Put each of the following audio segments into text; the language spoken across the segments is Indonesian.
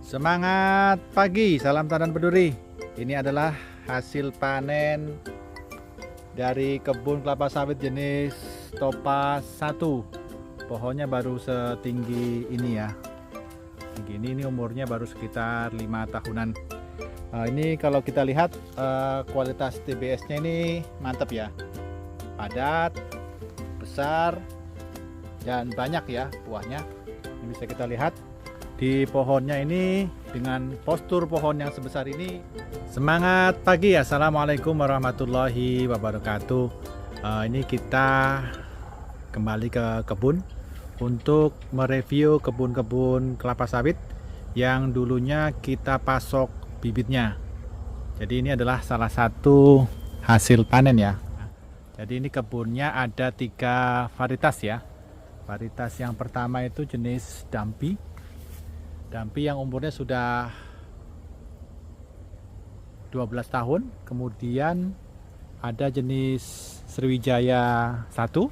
Semangat pagi, salam tandan peduri. Ini adalah hasil panen dari kebun kelapa sawit jenis Topaz 1. Pohonnya baru setinggi ini ya. Ini umurnya baru sekitar 5 tahunan. Ini kalau kita lihat kualitas TBS-nya ini mantap ya. Padat, besar, dan banyak ya buahnya. Ini bisa kita lihat di pohonnya ini dengan postur pohon yang sebesar ini. Semangat pagi, assalamualaikum warahmatullahi wabarakatuh. Ini kita kembali ke kebun untuk mereview kebun-kebun kelapa sawit yang dulunya kita pasok bibitnya. Jadi ini adalah salah satu hasil panen ya. Jadi ini kebunnya ada 3 varietas ya. Varietas yang pertama itu jenis Dampi yang umurnya sudah 12 tahun. Kemudian ada jenis Sriwijaya 1,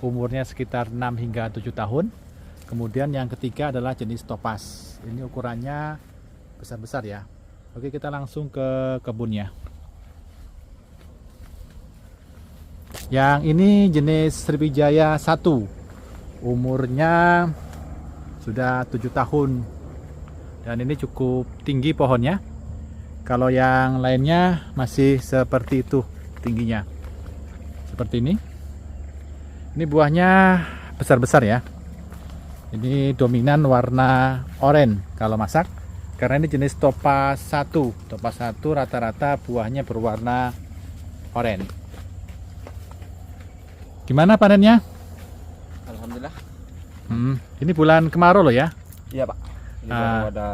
umurnya sekitar 6 hingga 7 tahun. Kemudian yang ketiga adalah jenis Topaz. Ini ukurannya besar-besar ya. Oke, kita langsung ke kebunnya. Yang ini jenis Sriwijaya 1, umurnya sudah 7 tahun. Dan ini cukup tinggi pohonnya. Kalau yang lainnya masih seperti itu tingginya. Seperti ini. Ini buahnya besar-besar ya. Ini dominan warna oranye kalau masak. Karena ini jenis Topaz 1. Topaz 1 rata-rata buahnya berwarna oranye. Gimana panennya? Alhamdulillah. Ini bulan kemarau loh ya. Iya Pak. Ini baru ada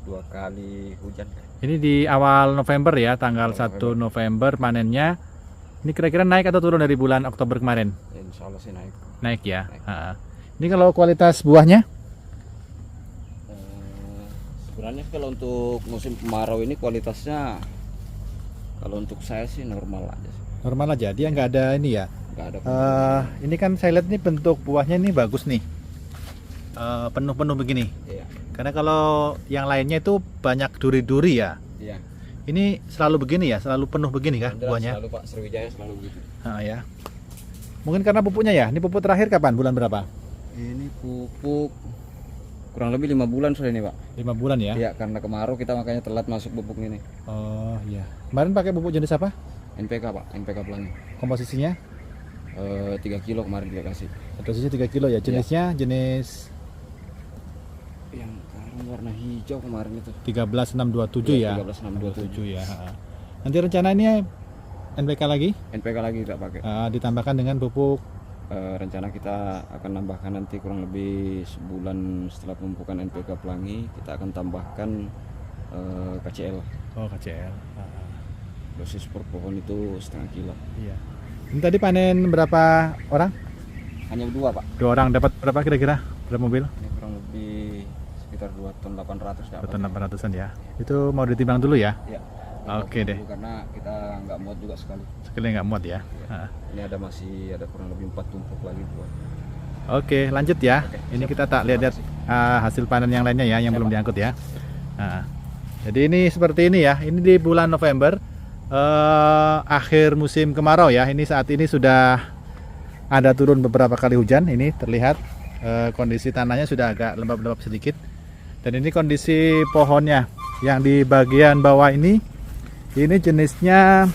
2 kali hujan. Ini di awal November ya, tanggal 1 November panennya. Ini kira-kira naik atau turun dari bulan Oktober kemarin? Insya Allah sih naik. Naik ya. Naik. Ini kalau kualitas buahnya? Sebenarnya kalau untuk musim kemarau ini kualitasnya, kalau untuk saya sih normal aja sih. Normal aja, dia nggak ada ini ya. Nggak ada. Ini kan saya lihat nih bentuk buahnya ini bagus nih. Penuh-penuh begini. Iya. Karena kalau yang lainnya itu banyak duri-duri ya. Iya. Ini selalu begini ya, selalu penuh begini kah buahnya? Selalu Pak, Sriwijaya selalu begitu. Ya. Mungkin karena pupuknya ya. Ini pupuk terakhir kapan? Bulan berapa? Ini pupuk kurang lebih 5 bulan sudah ini Pak. 5 bulan ya? Iya, karena kemarau kita makanya telat masuk pupuk ini. Oh iya. Kemarin pakai pupuk jenis apa? NPK Pak, NPK Pelangi. Komposisinya? 3 kilo kemarin kita kasih. Dosisnya 3 kilo ya. Jenisnya jenis Yang karung warna hijau kemarin itu 13627 ya. 13627 ya. Nanti rencana ini NPK lagi? NPK lagi kita pakai. Ditambahkan dengan pupuk. Rencana kita akan nambahkan nanti kurang lebih sebulan setelah pemupukan NPK Pelangi, kita akan tambahkan KCL. Oh, KCL. Dosis per pohon itu setengah kilo. Iya. Ini tadi panen berapa orang? Hanya 2 Pak. 2 orang. Dapat berapa kira-kira? Berapa mobil? Ini kurang lebih sekitar 2 ton 800 dapat. 2 ton 800-an ya. Itu mau ditimbang dulu ya? Iya. Oke deh. Karena kita nggak muat juga sekali. Sekali nggak muat ya. Ini masih ada kurang lebih 4 tumpuk lagi buat. Oke, lanjut ya. Oke, ini siap. kita tak lihat hasil panen yang lainnya ya, yang belum diangkut ya. Jadi ini seperti ini ya. Ini di bulan November, akhir musim kemarau ya. Ini saat ini sudah ada turun beberapa kali hujan. Ini terlihat kondisi tanahnya sudah agak lembab-lembab sedikit. Dan ini kondisi pohonnya yang di bagian bawah ini jenisnya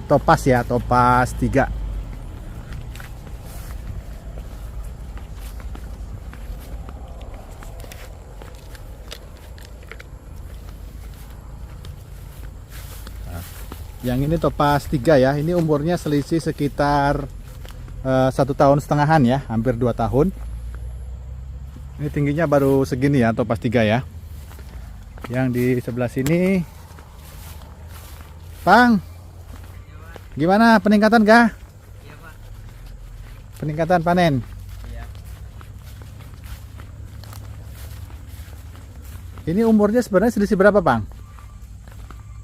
Topaz ya, Topaz 3. Yang ini Topaz 3 ya. Ini umurnya selisih sekitar 1,5 tahun ya, hampir 2 tahun. Ini tingginya baru segini ya, Topaz 3 ya. Yang di sebelah sini, Bang, gimana peningkatan kah? Iya Pak. Peningkatan panen. Iya. Ini umurnya sebenarnya selisih berapa Bang?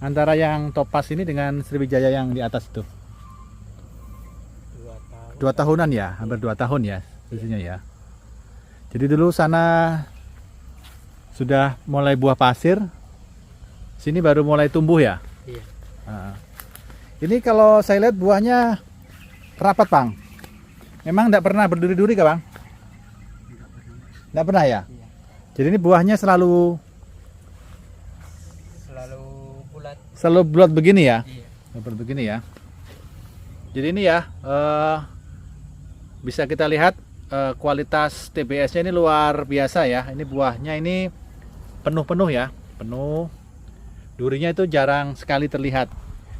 Antara yang Topaz ini dengan Sriwijaya yang di atas itu? 2 tahun. 2 tahunan ya, hampir 2 tahun ya selisihnya ya. Jadi dulu sana sudah mulai buah pasir. Sini baru mulai tumbuh ya. Iya. Nah, ini kalau saya lihat buahnya rapat, Bang. Memang tidak pernah berduri-duri kah, Bang? Tidak pernah ya? Iya. Jadi ini buahnya selalu Bulat. selalu bulat begini ya? Iya. Bulat begini ya. Jadi ini ya, bisa kita lihat kualitas TBS-nya ini luar biasa ya. Ini buahnya ini penuh-penuh ya, penuh. Durinya itu jarang sekali terlihat.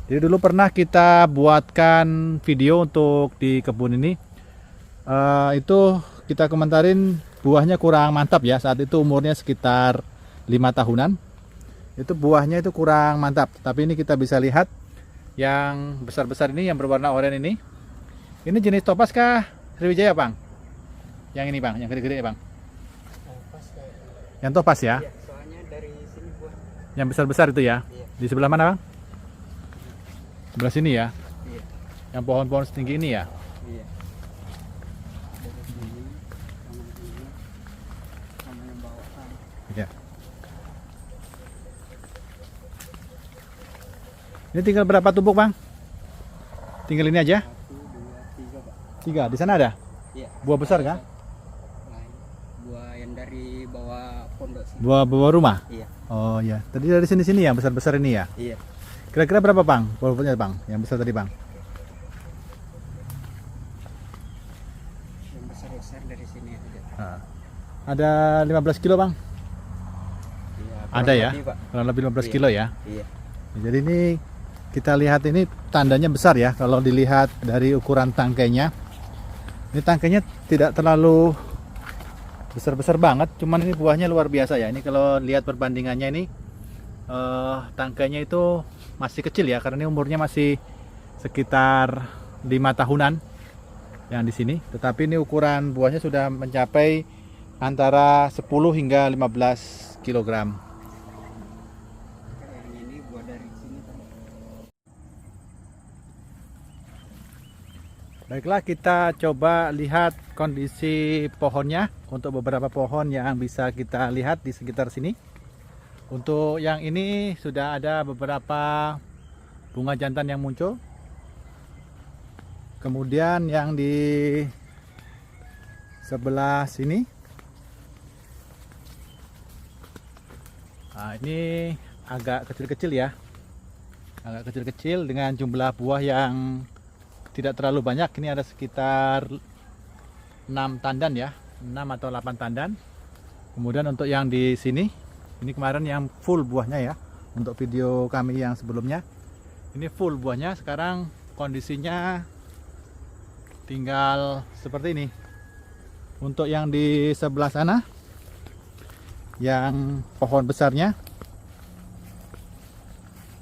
Jadi dulu pernah kita buatkan video untuk di kebun ini. Itu kita komentarin buahnya kurang mantap ya. Saat itu umurnya sekitar 5 tahunan. Itu buahnya itu kurang mantap. Tapi ini kita bisa lihat yang besar-besar ini, yang berwarna oranye ini. Ini jenis topas kah Sriwijaya, Bang? Yang ini, Bang, yang gede-gede ya, Bang? Yang topas ya? Iya, soalnya dari sini buah. Yang besar-besar itu ya? Iya. Di sebelah mana, Bang? Sebelah sini ya? Iya. Yang pohon-pohon setinggi ini ya? Iya. Dari sini sama yang bawaan. Iya. Ini tinggal berapa tumpuk, Bang? Tinggal ini aja? 1, 2, 3, Pak. 3. Di sana ada? Iya. Buah besar kah? Lain. Buah yang dari bawah pondok sini. Buah rumah? Iya. Oh iya. Tadi dari sini-sini ya, besar-besar ini ya? Iya. Kira-kira berapa, Bang? Buahnya, Bang? Yang besar tadi, Bang? Yang besar-besar dari sini aja. Nah. Ada 15 kilo, Bang? Iya. Ada ya? Lebih, Pak. Kurang lebih 15 Iya. kilo ya? Iya. Jadi ini kita lihat ini tandanya besar ya. Kalau dilihat dari ukuran tangkainya, ini tangkainya tidak terlalu besar-besar banget, cuman ini buahnya luar biasa ya. Ini kalau lihat perbandingannya ini tangkainya itu masih kecil ya, karena ini umurnya masih sekitar 5 tahunan yang di sini. Tetapi ini ukuran buahnya sudah mencapai antara 10 hingga 15 kg. Yang ini buah dari sini, Pak. Baiklah, kita coba lihat kondisi pohonnya untuk beberapa pohon yang bisa kita lihat di sekitar sini. Untuk yang ini sudah ada beberapa bunga jantan yang muncul. Kemudian yang di sebelah sini, nah ini agak kecil-kecil ya, agak kecil-kecil dengan jumlah buah yang tidak terlalu banyak. Ini ada sekitar 6 tandan ya, 6 atau 8 tandan. Kemudian untuk yang di sini, ini kemarin yang full buahnya ya, untuk video kami yang sebelumnya. Ini full buahnya, sekarang kondisinya tinggal seperti ini. Untuk yang di sebelah sana, yang pohon besarnya,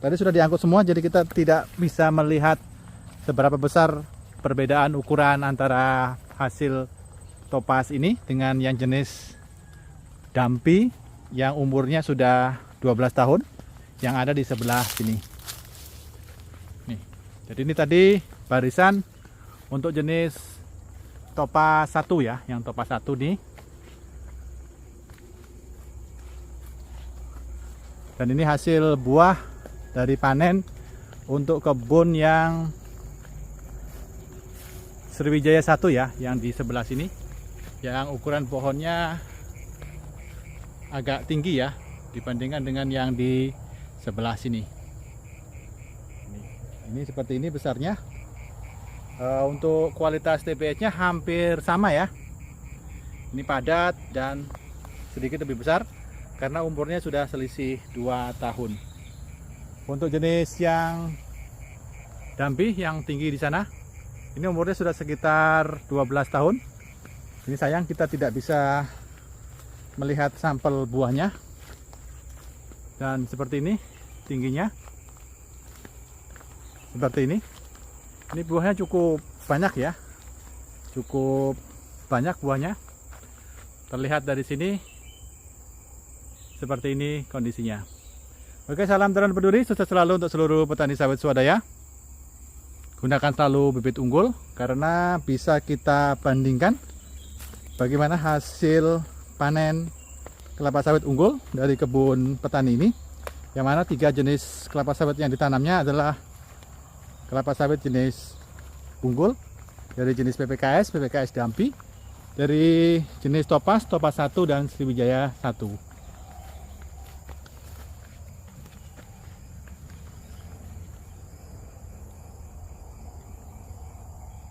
tadi sudah diangkut semua, jadi kita tidak bisa melihat seberapa besar perbedaan ukuran antara hasil topas ini dengan yang jenis dampi yang umurnya sudah 12 tahun yang ada di sebelah sini. Nih, jadi ini tadi barisan untuk jenis topas 1 ya, yang topas 1 nih. Dan ini hasil buah dari panen untuk kebun yang Sriwijaya 1 ya, yang di sebelah sini, yang ukuran pohonnya agak tinggi ya dibandingkan dengan yang di sebelah sini. Ini seperti ini besarnya. Untuk kualitas TBS-nya hampir sama ya. Ini padat dan sedikit lebih besar karena umurnya sudah selisih 2 tahun. Untuk jenis yang dampi yang tinggi di sana, ini umurnya sudah sekitar 12 tahun. Ini sayang kita tidak bisa melihat sampel buahnya. Dan seperti ini tingginya. Seperti ini. Ini buahnya cukup banyak ya. Cukup banyak buahnya. Terlihat dari sini. Seperti ini kondisinya. Oke, salam terang berduri. Sukses selalu untuk seluruh petani sawit swadaya. Gunakan selalu bibit unggul karena bisa kita bandingkan bagaimana hasil panen kelapa sawit unggul dari kebun petani ini, yang mana 3 jenis kelapa sawit yang ditanamnya adalah kelapa sawit jenis unggul dari jenis PPKS Dampi, dari jenis Topaz 1 dan Sriwijaya 1.